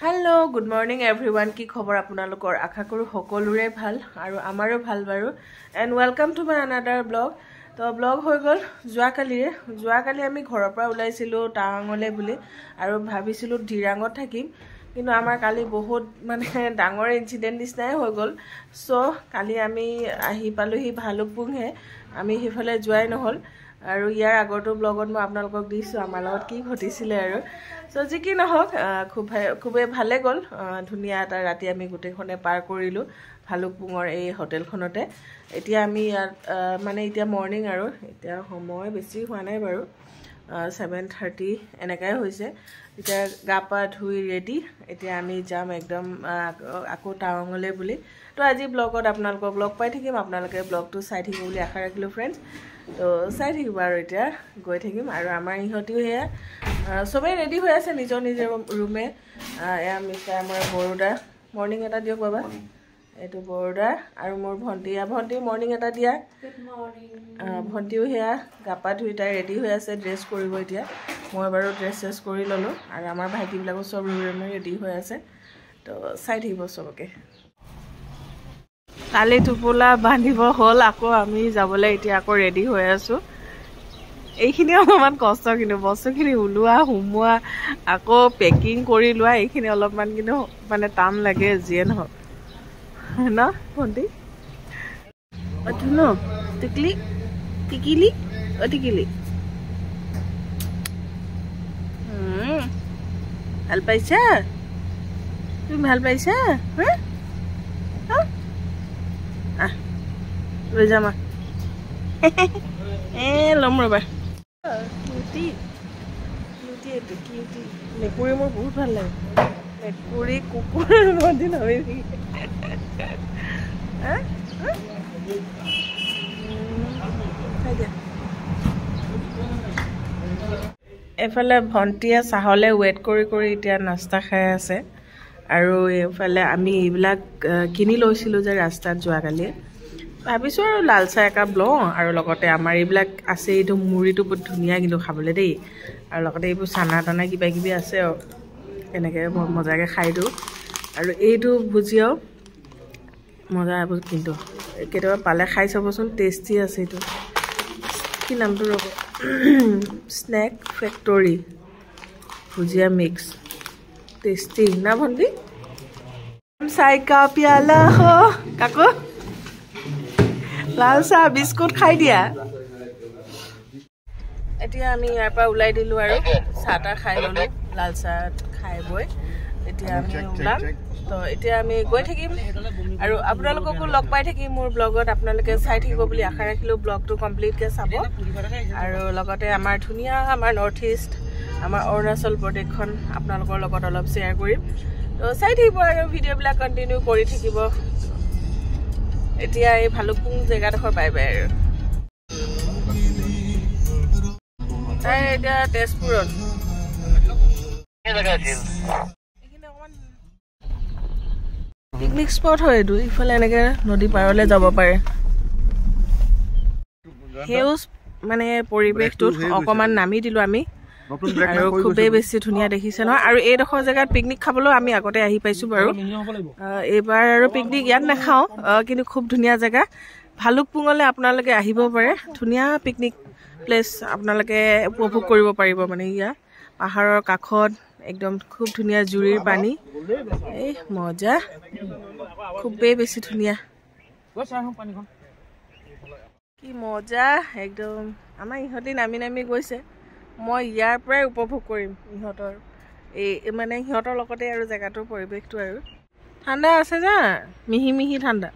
Hello, good morning everyone. কি খবৰ আপোনালোকৰ আশা কৰো সকলোৰে ভাল আৰু আমাৰো ভাল বাৰু and welcome to my another vlog. তো vlog হৈ গল যোৱাকালি আমি ঘৰৰ পৰা ওলাইছিলো টাৱাঙলে বুলি আৰু ভাবিছিলো ধিৰাঙত থাকিম কিন্তু আমাৰ কালি বহুত মানে ডাঙৰ ইনসিডেন্ট নিচিনাই হৈ গল সো কালি আমি আহি পালোহি ভালুকপুংহে আমি হিফালে যোৱাই নহল আৰু ইয়াৰ আগৰটো ব্লগত মই আপোনালোকক দিছো আমাৰ লগত কি ঘটিছিলে আৰু সো যি কি নহওক খুবে ভালে গল ধুনিয়া এটা ৰাতি আমি গুটেখনে পাৰ কৰিলো ভালুকপুঙৰ এই হোটেলখনতে এতিয়া আমি মানে এতিয়া মৰ্নিং আৰু এতিয়া সময় বেছি হোৱা নাই বাৰু 7:30 এনেকাই হৈছে এতিয়া গাপা ধুই ৰেডি এতিয়া আমি যাম একদম আকৌ টাৱাঙলে বুলি তো আজি ব্লগত আপোনালোকক ব্লগ পাই থাকিম আপোনালোকে ব্লগটো চাই থাকিব বুলি আশা ৰাখিলো ফ্ৰেন্ডছ তো চাই থাকিব আৰু এতিয়া গৈ থাকিম আৰু আমাৰ ইহতিও হেয়া সবে ৰেডি হৈ আছে নিজৰ ৰুমে এয়া মিষ্টাৰ আমাৰ বৰুদা মৰ্নিং এটা দিয়ক বাবা এটো বৰুদা আৰু মোৰ ভন্টি মৰ্নিং এটা দিয়া গুড মৰ্নিং ভন্টিও হেয়া গাপা ধুই তাই ৰেডি হৈ আছে ড্ৰেছ কৰিব এতিয়া মই বাৰু ড্ৰেছ কৰি ললো আৰু আমাৰ ভাইটিবিলাকো সব ৰুমে ৰেডি হৈ আছে তো চাই থাকিব সবকে কালি টুপোলা বান্ধিব হল আকৌ আমি যাবলৈ এতিয়া আকৌ ৰেডি হৈ আছো এইখিনি অলপমান কষ্ট কিন্তু বস্তুখিনি উলোৱা হুমুৱা আকৌ পেকিং কৰি লোৱা এইখিনি অলপমান কিন্তু মানে টান লাগে যিয়ে নহওক না ভন্টি অতুনো টিকিলি ভাল পাইছা তুমি ভাল পাইছা লৈ যাম ল'ম ৰবা মেকুৰী মোৰ বহুত ভাল লাগে মেকুৰী কুকুৰ ভন্টি নবে এফালে ভন্টিয়ে চাহলে ৱেট কৰি এতিয়া নাস্তা খাই আছে আৰু এফালে আমি এইবিলাক কিনি লৈছিলো যে ৰাস্তাত যোৱাকালি ভাবিছো আৰু লাল চাহ একাপ লওঁ আৰু লগতে আমাৰ এইবিলাক আছে এইটো মুড়িটো বহুত ধুনীয়া কিন্তু খাবলৈ দেই আৰু লগতে এইবোৰ চানা কিবা আছে আৰু এনেকৈ মজাকৈ খাই দিওঁ আৰু এইটো ভুজিয়াও মজা কিন্তু কেতিয়াবা পালে খাই চাবচোন টেষ্টি আছে এইটো কি নামটো ৰ'ব স্নেক ফেক্টৰী ভুজিয়া মিক্স টেষ্টি না ভন্টি চাই কা পিয়ালা হো কাকো লাল চাহ বিস্কুট খাই দিয়া এতিয়া আমি ইয়াৰ পৰা ওলাই দিলো আৰু চাহটা খাই ললো লাল চাহ খাই বৈ এতিয়া আমি ওলাম তো এতিয়া আমি গৈ থাকিম আৰু আপোনালোককো লগ পাই থাকিম মোৰ ব্লগত আপোনালোকে চাই থাকিব বুলি আশা ৰাখিলো ব্লগটো কমপ্লিটকৈ চাব আৰু লগতে আমাৰ ধুনীয়া আমাৰ নৰ্থ ইষ্ট আমাৰ অৰুণাচল প্ৰদেশখন আপোনালোকৰ লগত অলপ শ্বেয়াৰ কৰিম তো চাই থাকিব আৰু ভিডিঅ'বিলাক কণ্টিনিউ কৰি থাকিব এতিয়া এই ভালুকপুং জেগাডোখৰ বাই আৰু তাই এতিয়া তেজপুৰত পিকনিক স্পট হয় এইটো ইফালে এনেকে নদী পাৰলৈ যাব পাৰে সেউজ মানে পৰিৱেশটোত অকণমান নামি দিলো আমি আৰু খুবেই বেছি ধুনীয়া দেখিছে নহয় আৰু এইডোখৰ জেগাত পিকনিক খাবলৈও আমি আগতে আহি পাইছো বাৰু এইবাৰ আৰু পিকনিক ইয়াত নাখাওঁ কিন্তু খুব ধুনীয়া জেগা ভালুকপুঙলৈ আপোনালোকে আহিব পাৰে ধুনীয়া পিকনিক প্লেচ আপোনালোকে উপভোগ কৰিব পাৰিব মানে ইয়াত পাহাৰৰ কাষত একদম খুব ধুনীয়া জুৰিৰ পানী এই মজা খুবেই বেছি ধুনীয়া কি মজা একদম আমাৰ ইহঁতে নামি গৈছে মই ইয়াৰ পৰাই উপভোগ কৰিম ইহঁতৰ এই মানে সিহঁতৰ লগতে আৰু জেগাটোৰ পৰিৱেশটো আৰু ঠাণ্ডা আছে যা মিহি ঠাণ্ডা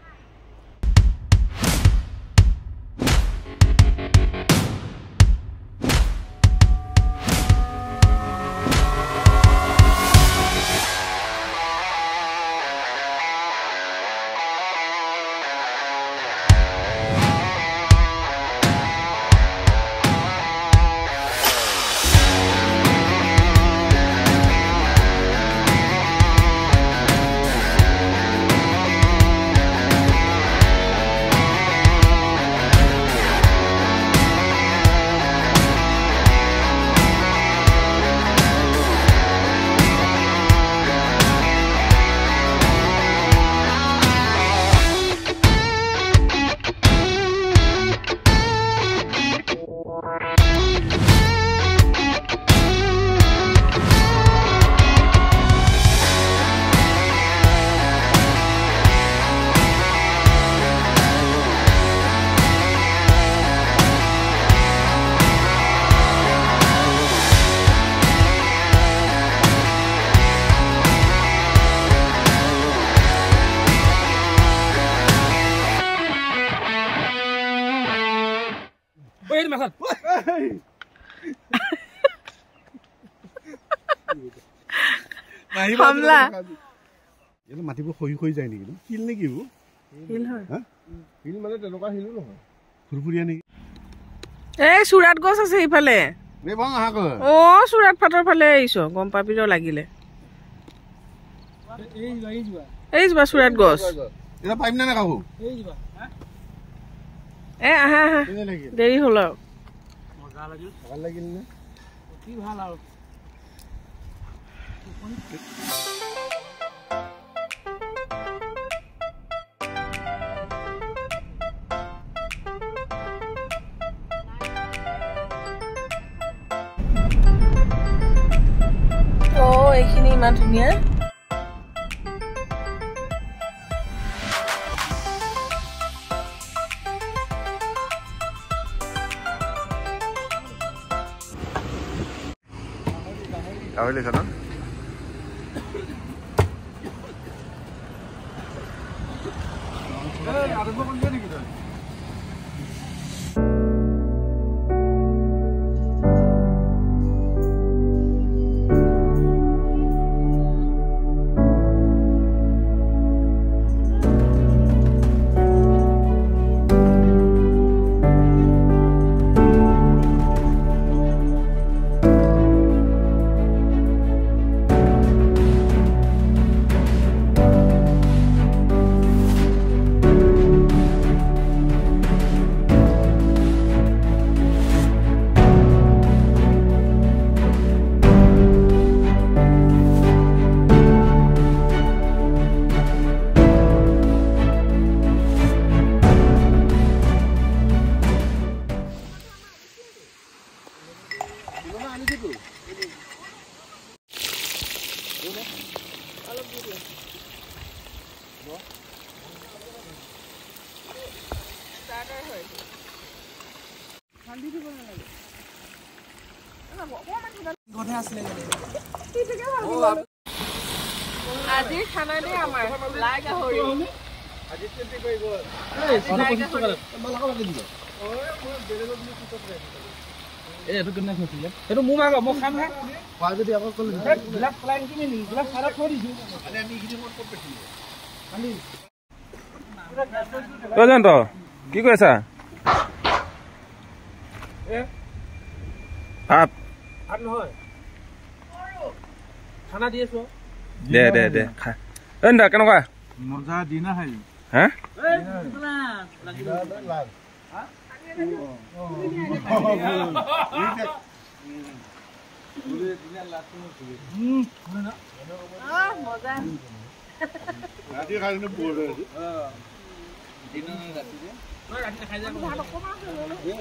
মাছত হামলা এটা মাটিবোৰ খহি যায় নেকি শিল নেকি হিল হয় শিল মানে তেনেকুৱা শিলো নহয় ফুৰফুৰীয়া নেকি এই চুৰাত গছ আছে ইফালে অ চুৰাত ফাটৰ ফালে আহিছো গম পাবি ৰ লাগিলে এই যোৱা চুৰাত গছ এটা পাৰিম নে নাখাব এ আহা আহা দেৰি হ'ল আৰু ভাল লাগিল নে কি ভাল আৰু এইখিনি ইমান ধুনীয়া গাহৰি লৈছা ন আজি খানা দে আমাৰ লাই গাহৰি আজি চিন্তা কৰিব এইটো কেনে হৈছিলে সেইটো মোৰ মাগ মই খাম না পাই যদি আকৌ কল গ্লাস প্লান কিনে নি গ্লাস সারা থৈ দিছো মানে আমি ইখিনি মত ক'ত পেছিলো খালি ও জান তো কি কৈছা এ আপ আর নহয় খানা দিয়েছো দে খা এন্দা কেনেকুৱা মজা দিনা খাই হা ৰাতি খাই বৰ ৰাতে খাই যাব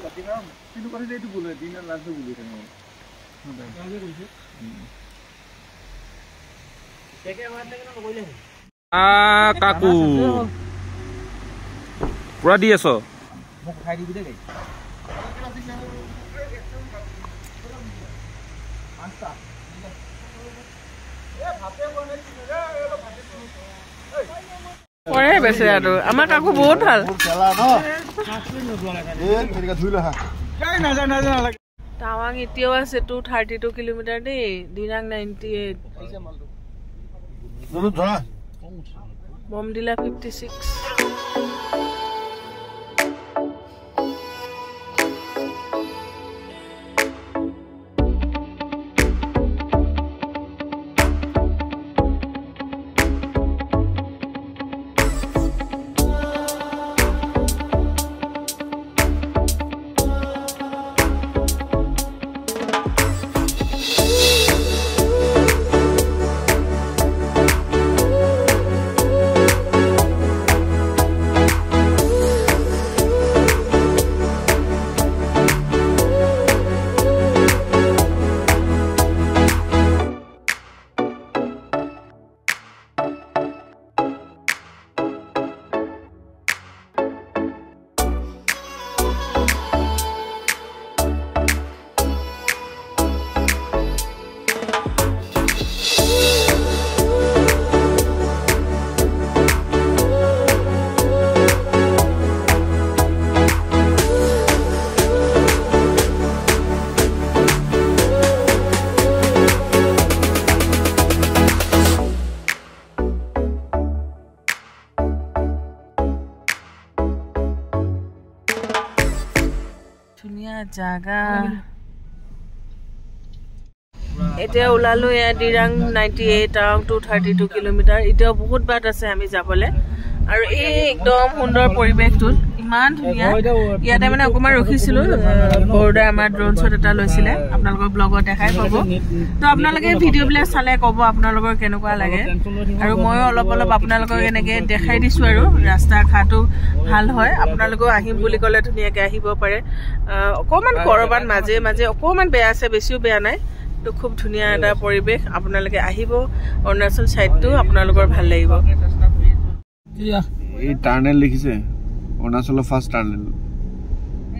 ৰাতি খাম কিন্তু কথা এইটো বোলে দিনৰ লাঞ্চ বুলি থাকে কাকু পুৰা দি আছ মোক খাই দিবি দে পৰে বেচেৰাটো আমাৰ কাকু বহুত ভাল টাৱাং এতিয়াও আছে 232 কিলোমিটাৰ দেই দিৰাং 98 বমডিলা 56 জাগা এতিয়া ওলালো এয়া ডিৰাং 98 টাউন 232 কিলোমিটাৰ এতিয়াও বহুত বাট আছে আমি যাবলৈ আৰু এই একদম সুন্দৰ পৰিৱেশটোত ইমান ধুনীয়া ইয়াতে মানে অকমান ৰখিছিলো বৰ্ডাৰ আমাৰ ড্ৰোন শ্বট এটা লৈছিলে আপোনালোকৰ ব্লগত দেখাই পাব তো আপোনালোকে ভিডিঅ' বিলাক চালে ক'ব আপোনালোকৰ কেনেকুৱা লাগে আৰু ময়ো অলপ আপোনালোকক এনেকে দেখাই দিছো আৰু ৰাস্তা ঘাটো ভাল হয় আপোনালোকেও আহিম বুলি ক'লে ধুনীয়াকে আহিব পাৰে অকমান কৰবাত মাজে মাজে অকমান বেয়া আছে বেছিও বেয়া নাই তো খুব ধুনীয়া এটা পৰিৱেশ আপোনালোকে আহিব অৰুণাচল সাইডটো আপোনালোকৰ ভাল লাগিব এই টাৰ্নেল লিখিছে অৰুণাচলৰ ফাৰ্ষ্ট টাৰ্নেল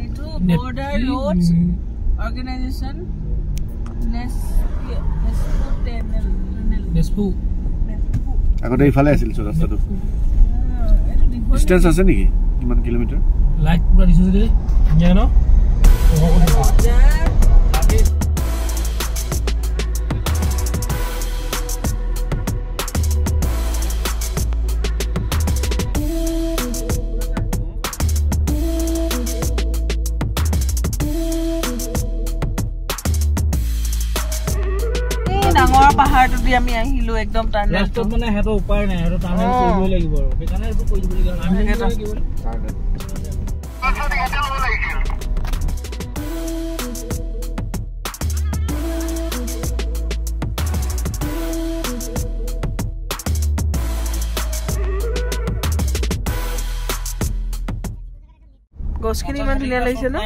এইটো বৰ্ডাৰ ৰোডছ অৰ্গানাইজেচন নেস্পু আগতে ইফালে আছিল ৰাস্তাটো ডিস্টেন্স আছে নেকি কিমান কিলোমিটাৰ লাইট পুৰা দিছে যে ধুনীয়া ন ডাঙৰ পাহাৰটো দি আমি আহিলো একদম টাৰ্নেলটো মানে হেটো উপায় নাই হেটো টাৰ্নেল কৰিবই লাগিব আৰু সেইকাৰণে এইটো কৰি দিব লাগিব আমি গছখিনি ইমান ধুনীয়া লাগিছে ন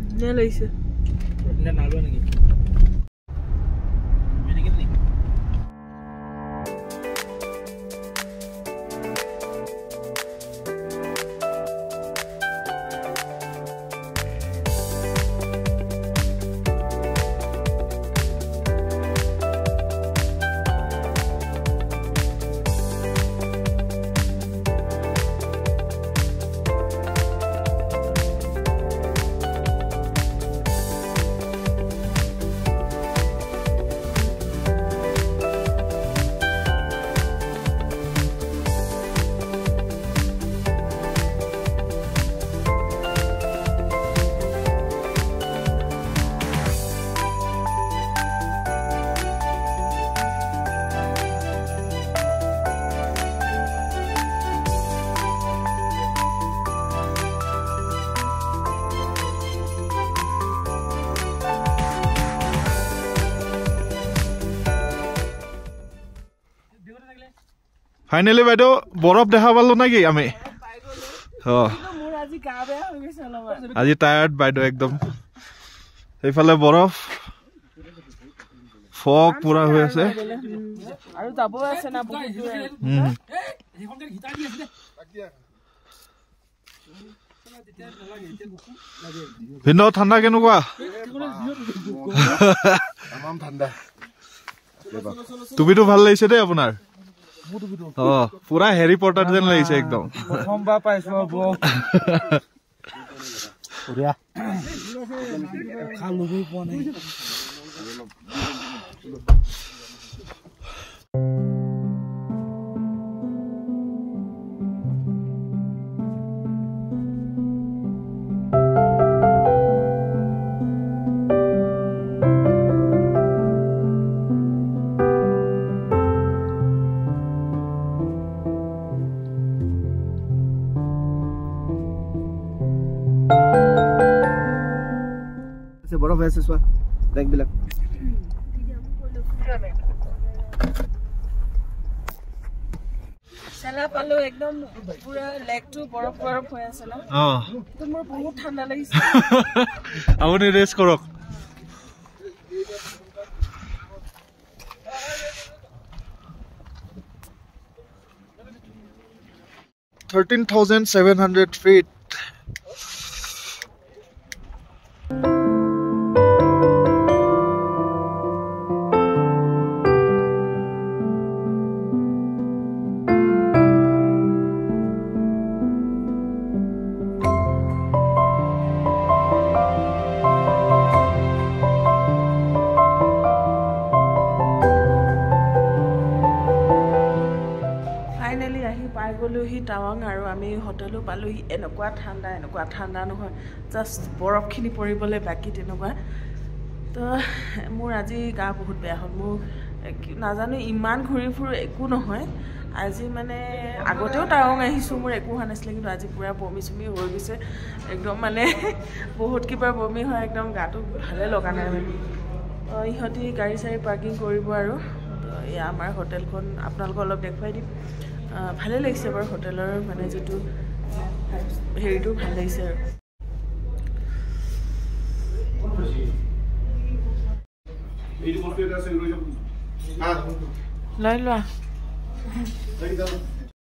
ধুনীয়া লাগিছে নালো নেকি ফাইনেলি বাইদেউ বৰফ দেখা পালো নাকি আমি আজি টায়াৰ্ড বাইদেউ একদম সেইফালে বৰফ ফগ পুৰা হৈ আছে আৰু যাব আছে না ভিন্ন ঠাণ্ডা কেনেকুৱা তুমিতো ভাল লাগিছে দেই আপোনাৰ পুৰা হেৰি পটাৰ যেন লাগিছে একদম প্ৰথমবাৰ পাইছো বৰফ আছে চোৱা বেগ বিলাক চেলা পালো একদম পুৰা লেগটো বৰফ বৰফ হৈ আছে না তো মোৰ বহুত ঠাণ্ডা লাগিছে আপুনি ৰেষ্ট কৰক $13,700 feet পালোহি টাৱাং আৰু আমি হোটেলো পালোহি এনেকুৱা ঠাণ্ডা নহয় জাষ্ট বৰফখিনি পৰিবলৈ বাকী তেনেকুৱা তো মোৰ আজি গা বহুত বেয়া হ'ল মোৰ নাজানো ইমান ঘূৰি ফুৰো একো নহয় আজি মানে আগতেও টাৱাং আহিছোঁ মোৰ একো হোৱা নাছিলে কিন্তু আজি পুৰা বমি চমি হৈ গৈছে একদম মানে বহুত কিবা বমি হয় একদম গাটো ভালে লগা নাই মানে ইহঁতি গাড়ী চাড়ী পাৰ্কিং কৰিব আৰু এয়া আমাৰ হোটেলখন আপোনালোকক অলপ দেখুৱাই দিম ভালে লাগিছে বাৰু হোটেলৰ মানে যেটো হেৰিটো ভাল লাগিছে আৰু লৈ লোৱা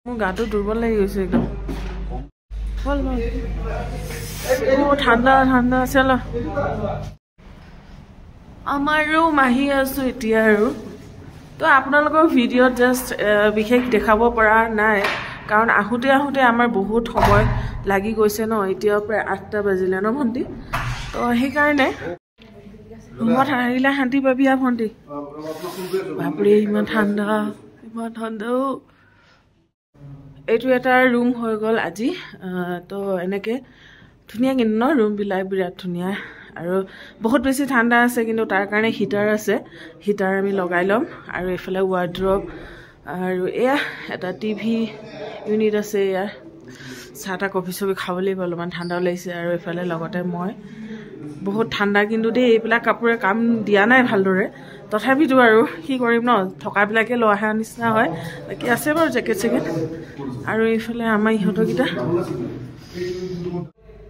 মোৰ গাটো দুৰ্বল লাগি গৈছে একদম ঠাণ্ডা আছে ল আমাৰো মাহি আছো এতিয়া আৰু তো আপোনালোকৰ ভিডিঅ'ত জাষ্ট বিশেষ দেখাব পৰা নাই কাৰণ আহোঁতে আমাৰ বহুত সময় লাগি গৈছে ন এতিয়া প্ৰায় 8টা বাজিলে ন ভণ্টি তো সেইকাৰণে ৰুমত আহিলে শান্তি পাবি আৰু ভণ্টি বাপৰে ইমান ঠাণ্ডা এইটো এটা ৰুম হৈ গ'ল আজি তো এনেকৈ ধুনীয়া কিন্তু ন ৰুমবিলাক বিৰাট ধুনীয়া আৰু বহুত বেছি ঠাণ্ডা আছে কিন্তু তাৰ কাৰণে হিটাৰ আছে হিটাৰ আমি লগাই ল'ম আৰু এইফালে ৱাৰ্ড্ৰব আৰু এয়া এটা টিভি ইউনিট আছে ইয়াৰ চাহ কফি চফি খাবলৈ অলপমান ঠাণ্ডা লাগিছে আৰু এইফালে লগতে মই বহুত ঠাণ্ডা কিন্তু দেই এইবিলাক কাপোৰে কাম দিয়া নাই ভালদৰে তথাপিতো আৰু কি কৰিম ন থকাবিলাকে লৈ অহা নিচিনা হয় বাকী আছে বাৰু জেকেট আৰু এইফালে আমাৰ ইহঁতৰকেইটা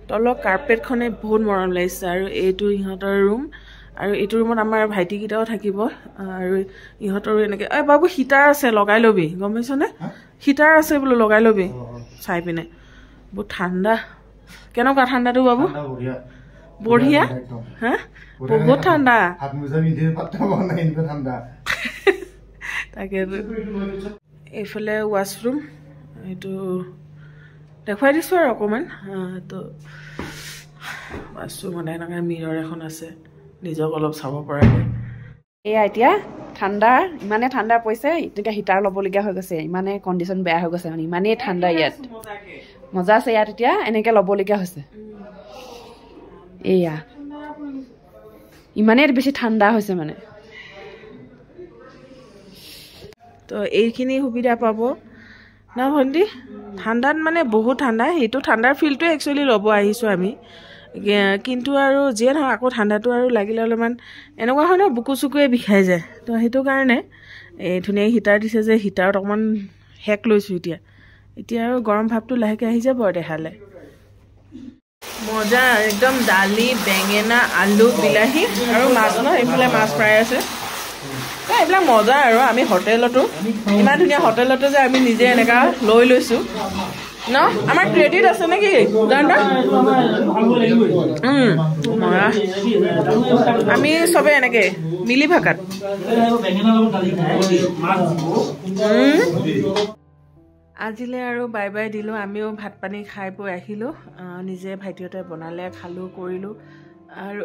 তলৰ কাৰ্পেটখনে বহুত মৰম লাগিছে আৰু এইটো ইহঁতৰ ৰুম আৰু এইটো ৰুমত আমাৰ ভাইটিকেইটাও থাকিব আৰু ইহঁতৰো এনেকৈ বাবু হিটাৰ আছে লগাই ল'বি গম পাইছনে হিটাৰ আছে বোলো লগাই ল'বি চাই পিনে বহুত ঠাণ্ডা কেনেকুৱা ঠাণ্ডাটো বাবু বঢ়িয়া হা বহুত ঠাণ্ডা তাকেতো এইফালে ৱাছৰুম এইটো দেখুৱাই দিছোঁ আৰু অকণমান তো ৱাছৰুমত এনেকৈ মিৰৰ এখন আছে নিজক অলপ চাব পৰাকৈ এয়া এতিয়া ঠাণ্ডা ইমানে ঠাণ্ডা পৰিছে এতিয়া হিটাৰ ল'বলগীয়া হৈ গৈছে ইমানে কণ্ডিশ্যন বেয়া হৈ গৈছে মানে ইমানেই ঠাণ্ডা ইয়াত মজা আছে ইয়াত এতিয়া এনেকৈ ল'বলগীয়া হৈছে এয়া ইমানেই বেছি ঠাণ্ডা হৈছে মানে তো এইখিনি সুবিধা পাব ন ভণ্টি ঠাণ্ডাত মানে বহুত ঠাণ্ডা সেইটো ঠাণ্ডাৰ ফিলটো একচুৱেলি ল'ব আহিছোঁ আমি কিন্তু আৰু যিয়ে নহয় আকৌ ঠাণ্ডাটো আৰু লাগিলে অলপমান এনেকুৱা হয় ন বুকু চুকুৱে বিষাই যায় তো সেইটো কাৰণে এই ধুনীয়া হিটাৰ দিছে যে হিটাৰত অকণমান হেক লৈছোঁ এতিয়া আৰু গৰম ভাৱটো লাহেকৈ আহি যাব আৰু দেখালে মজা একদম দালি বেঙেনা আলু বিলাহী আৰু মাছ ন এইফালে মাছ ফ্ৰাই আছে এইবিলাক মজা আৰু আমি হোটেলতো ইমান ধুনীয়া হোটেলতো যে আমি নিজে এনেকুৱা লৈ লৈছোঁ ন আমাৰ ক্ৰেডিট আছে নেকি আমি চবে এনেকৈ মিলি ভাগাত আজিলৈ আৰু বাই বাই দিলোঁ আমিও ভাত পানী খাই বৈ আহিলোঁ নিজে ভাইটিহঁতে বনালে খালোঁ কৰিলোঁ আৰু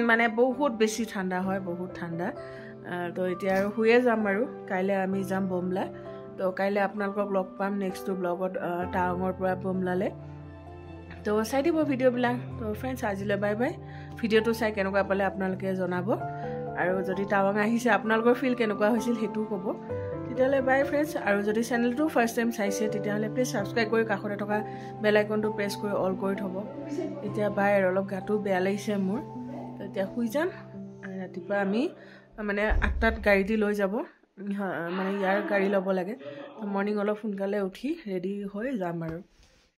মানে বহুত বেছি ঠাণ্ডা হয় বহুত ঠাণ্ডা তো এতিয়া আৰু শুয়ে যাম আৰু কাইলৈ আমি যাম বোমলা তো কাইলৈ আপোনালোকক লগ পাম নেক্সটটো ব্লগত টাৱাঙৰ পৰা বোমলালৈ তো চাই দিব ভিডিঅ'বিলাক তো ফ্ৰেণ্ডছ আজিলৈ বাই বাই ভিডিঅ'টো চাই কেনেকুৱা পালে আপোনালোকে জনাব আৰু যদি টাৱাং আহিছে আপোনালোকৰ ফিল কেনেকুৱা হৈছিল সেইটোও ক'ব তেতিয়াহ'লে বাই ফ্ৰেণ্ডছ আৰু যদি চেনেলটো ফাৰ্ষ্ট টাইম চাইছে তেতিয়াহ'লে প্লিজ ছাবস্ক্ৰাইব কৰি কাষতে থকা বেল আইকনটো প্ৰেছ কৰি অল কৰি থ'ব এতিয়া বাই আৰু অলপ গাটো বেয়া লাগিছে মোৰ তো এতিয়া শুই যাম আৰু ৰাতিপুৱা আমি মানে 8টাত গাড়ী দি লৈ যাব মানে ইয়াৰ গাড়ী ল'ব লাগে মৰ্ণিং অলপ সোনকালে উঠি ৰেডি হৈ যাম আৰু